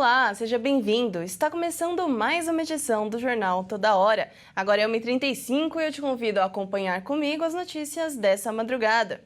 Olá, seja bem-vindo. Está começando mais uma edição do Jornal Toda Hora. Agora é 1h35 e eu te convido a acompanhar comigo as notícias dessa madrugada.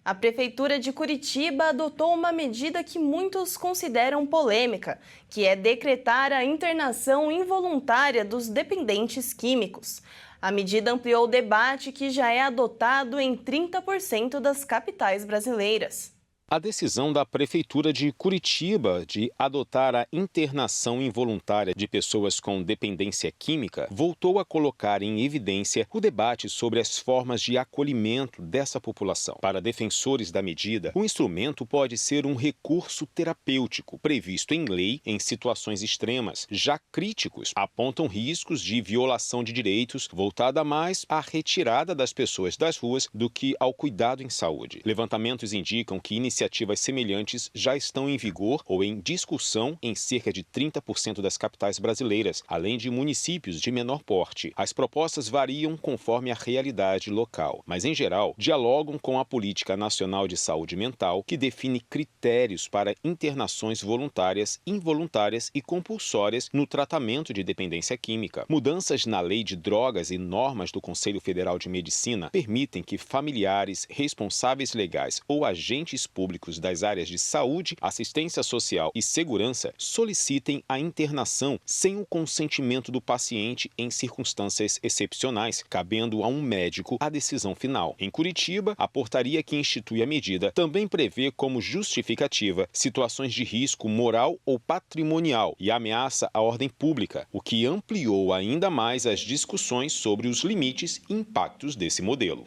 A Prefeitura de Curitiba adotou uma medida que muitos consideram polêmica, que é decretar a internação involuntária dos dependentes químicos. A medida ampliou o debate que já é adotado em 30% das capitais brasileiras. A decisão da Prefeitura de Curitiba de adotar a internação involuntária de pessoas com dependência química voltou a colocar em evidência o debate sobre as formas de acolhimento dessa população. Para defensores da medida, o instrumento pode ser um recurso terapêutico previsto em lei em situações extremas. Já críticos apontam riscos de violação de direitos voltada mais à retirada das pessoas das ruas do que ao cuidado em saúde. Levantamentos indicam que iniciativas semelhantes já estão em vigor ou em discussão em cerca de 30% das capitais brasileiras, além de municípios de menor porte. As propostas variam conforme a realidade local, mas, em geral, dialogam com a Política Nacional de Saúde Mental, que define critérios para internações voluntárias, involuntárias e compulsórias no tratamento de dependência química. Mudanças na Lei de Drogas e normas do Conselho Federal de Medicina permitem que familiares, responsáveis legais ou agentes públicos das áreas de saúde, assistência social e segurança solicitem a internação sem o consentimento do paciente em circunstâncias excepcionais, cabendo a um médico a decisão final. Em Curitiba, a portaria que institui a medida também prevê como justificativa situações de risco moral ou patrimonial e ameaça à ordem pública, o que ampliou ainda mais as discussões sobre os limites e impactos desse modelo.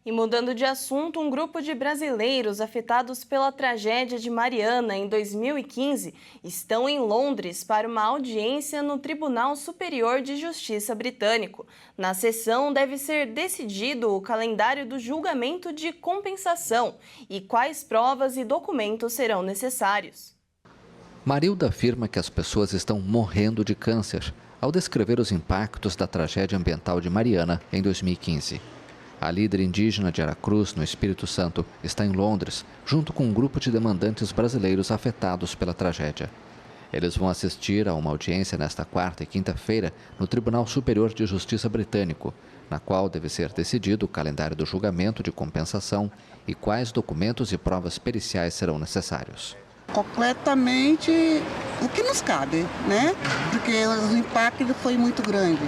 E mudando de assunto, um grupo de brasileiros afetados pela tragédia de Mariana em 2015 estão em Londres para uma audiência no Tribunal Superior de Justiça britânico. Na sessão deve ser decidido o calendário do julgamento de compensação e quais provas e documentos serão necessários. Marilda afirma que as pessoas estão morrendo de câncer ao descrever os impactos da tragédia ambiental de Mariana em 2015. A líder indígena de Aracruz, no Espírito Santo, está em Londres, junto com um grupo de demandantes brasileiros afetados pela tragédia. Eles vão assistir a uma audiência nesta quarta e quinta-feira no Tribunal Superior de Justiça britânico, na qual deve ser decidido o calendário do julgamento de compensação e quais documentos e provas periciais serão necessários. Completamente o que nos cabe, né? Porque o impacto foi muito grande,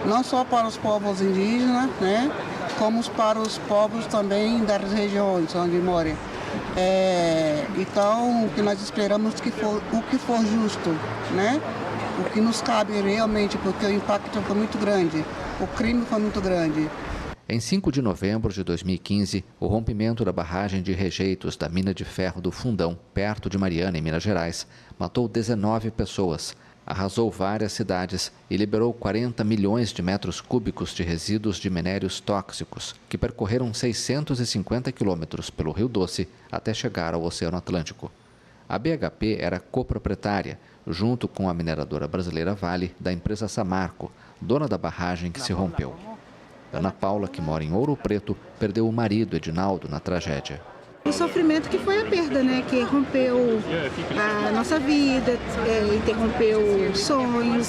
não só para os povos indígenas, né? Como para os povos também das regiões onde moram. Então, o que nós esperamos que for o que for justo, né? O que nos cabe realmente, porque o impacto foi muito grande, o crime foi muito grande. Em 5 de novembro de 2015, o rompimento da barragem de rejeitos da mina de ferro do Fundão, perto de Mariana, em Minas Gerais, matou 19 pessoas, arrasou várias cidades e liberou 40 milhões de metros cúbicos de resíduos de minérios tóxicos, que percorreram 650 quilômetros pelo Rio Doce até chegar ao Oceano Atlântico. A BHP era coproprietária, junto com a mineradora brasileira Vale, da empresa Samarco, dona da barragem que se rompeu. Ana Paula, que mora em Ouro Preto, perdeu o marido, Edinaldo, na tragédia. O sofrimento que foi a perda, né? Que rompeu a nossa vida, interrompeu sonhos,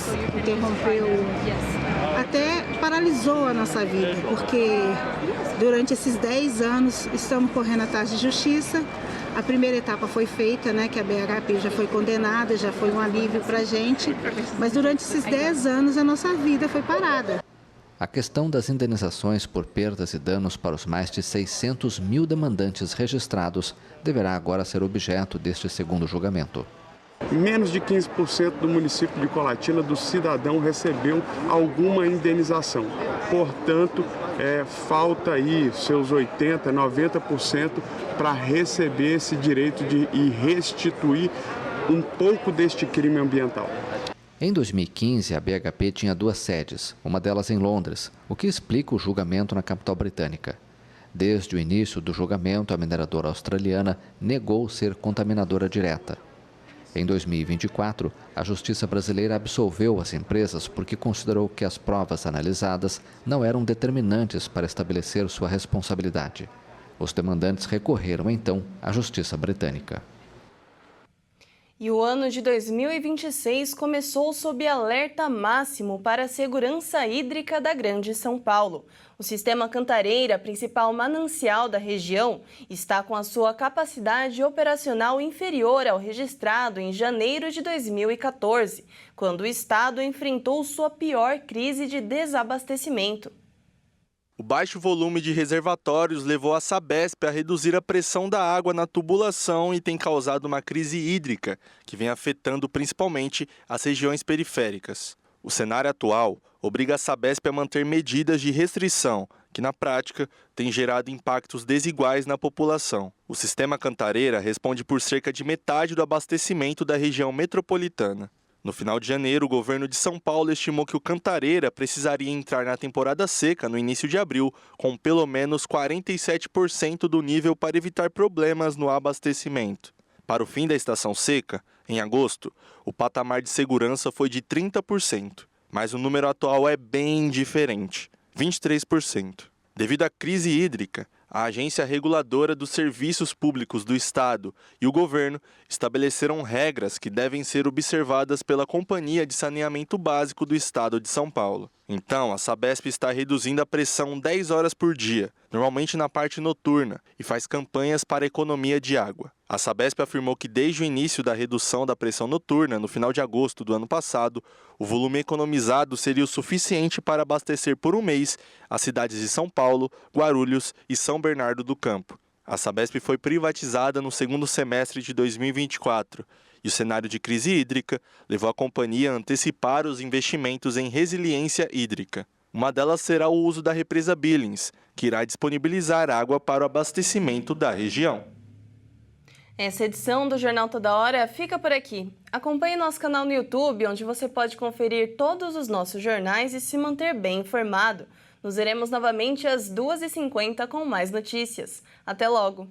até paralisou a nossa vida, porque durante esses 10 anos estamos correndo atrás de justiça. A primeira etapa foi feita, né? Que a BHP já foi condenada, já foi um alívio para a gente, mas durante esses 10 anos a nossa vida foi parada. A questão das indenizações por perdas e danos para os mais de 600 mil demandantes registrados deverá agora ser objeto deste segundo julgamento. Menos de 15% do município de Colatina, do cidadão, recebeu alguma indenização. Portanto, falta aí seus 80%, 90% para receber esse direito e restituir um pouco deste crime ambiental. Em 2015, a BHP tinha 2 sedes, uma delas em Londres, o que explica o julgamento na capital britânica. Desde o início do julgamento, a mineradora australiana negou ser contaminadora direta. Em 2024, a Justiça brasileira absolveu as empresas porque considerou que as provas analisadas não eram determinantes para estabelecer sua responsabilidade. Os demandantes recorreram, então, à Justiça britânica. E o ano de 2026 começou sob alerta máximo para a segurança hídrica da Grande São Paulo. O sistema Cantareira, principal manancial da região, está com a sua capacidade operacional inferior ao registrado em janeiro de 2014, quando o estado enfrentou sua pior crise de desabastecimento. O baixo volume de reservatórios levou a Sabesp a reduzir a pressão da água na tubulação e tem causado uma crise hídrica, que vem afetando principalmente as regiões periféricas. O cenário atual obriga a Sabesp a manter medidas de restrição, que na prática tem gerado impactos desiguais na população. O sistema Cantareira responde por cerca de metade do abastecimento da região metropolitana. No final de janeiro, o governo de São Paulo estimou que o Cantareira precisaria entrar na temporada seca no início de abril, com pelo menos 47% do nível para evitar problemas no abastecimento. Para o fim da estação seca, em agosto, o patamar de segurança foi de 30%, mas o número atual é bem diferente, 23%. Devido à crise hídrica, a Agência Reguladora dos Serviços Públicos do Estado e o governo estabeleceram regras que devem ser observadas pela Companhia de Saneamento Básico do Estado de São Paulo. Então, a Sabesp está reduzindo a pressão 10 horas por dia, normalmente na parte noturna, e faz campanhas para a economia de água. A Sabesp afirmou que desde o início da redução da pressão noturna, no final de agosto do ano passado, o volume economizado seria o suficiente para abastecer por um mês as cidades de São Paulo, Guarulhos e São Bernardo do Campo. A Sabesp foi privatizada no segundo semestre de 2024 e o cenário de crise hídrica levou a companhia a antecipar os investimentos em resiliência hídrica. Uma delas será o uso da represa Billings, que irá disponibilizar água para o abastecimento da região. Essa edição do Jornal Toda Hora fica por aqui. Acompanhe nosso canal no YouTube, onde você pode conferir todos os nossos jornais e se manter bem informado. Nos veremos novamente às 2h50 com mais notícias. Até logo!